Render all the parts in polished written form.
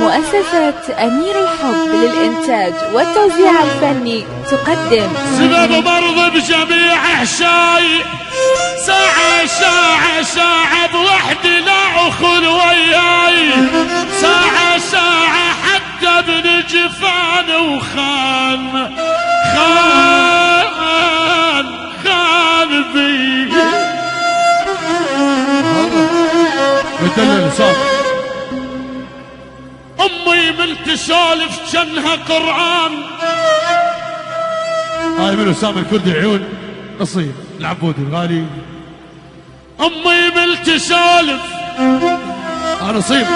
مؤسسة أمير الحب للإنتاج والتوزيع الفني تقدم سبب مرض بجميع أحشاي، ساعة ساعة ساعة بوحدي لا أخل وياي، ساعة ساعة حتى ابن جفان وخان خان بي أمي من تسولف جنها قرآن. هاي من أسامة الكردي عيون نصيب العبودي الغالي. أمي من تسولف نصيب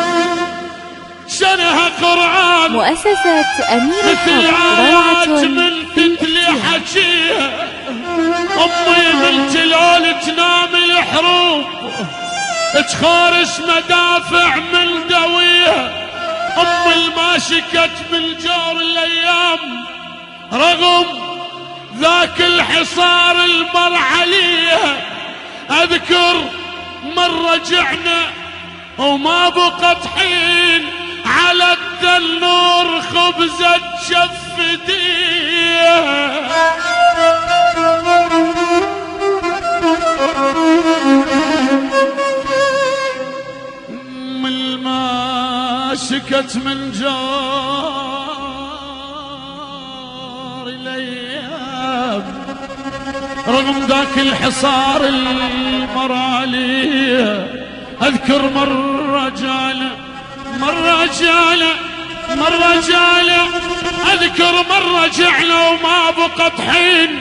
جنها قرآن. مؤسسة أمير الحب روعة من تتلي حجيها. أمي من جلال تنام الحروب، تخارش مدافع من دويها. أمي الما شكت من جور الأيام، رغم ذاك الحصار المر عليها. أذكر مرة رجعنا وما بقت حين على التنور خبزة شفتيها. من ما شكت من جار الايام، رغم ذاك الحصار المرالي. اذكر مرة جاله اذكر مرة جعنا وما بقت حين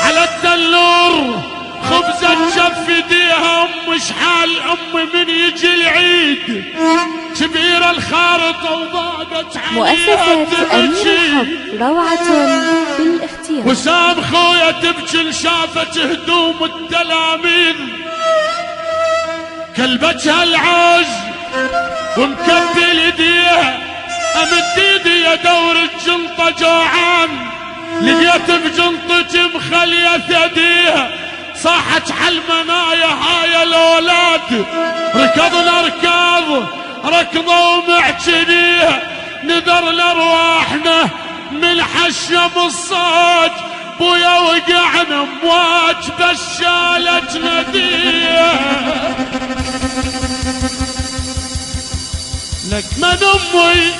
على التنور خبزة شف ايديها. ام شحال امي من يجي العيد كبيرة الخارطة وضاقت عليها. مؤسسة أمير الحب روعة بالاختيار. وسام خويا تبكي شافت هدوم التلاميذ، كلبتها العوز ومكبل ايديها. امد ايدي ادور الجنطة جوعان، لقيت بجنطتي مخلية ثديها. صاحت حالمنايا هاي الاولاد، ركضنا ركضوا ومعجنيها. نذرنا ارواحنا من حشم الصاج، بويا وقعنا امواج بس شالت نديها. لك من امي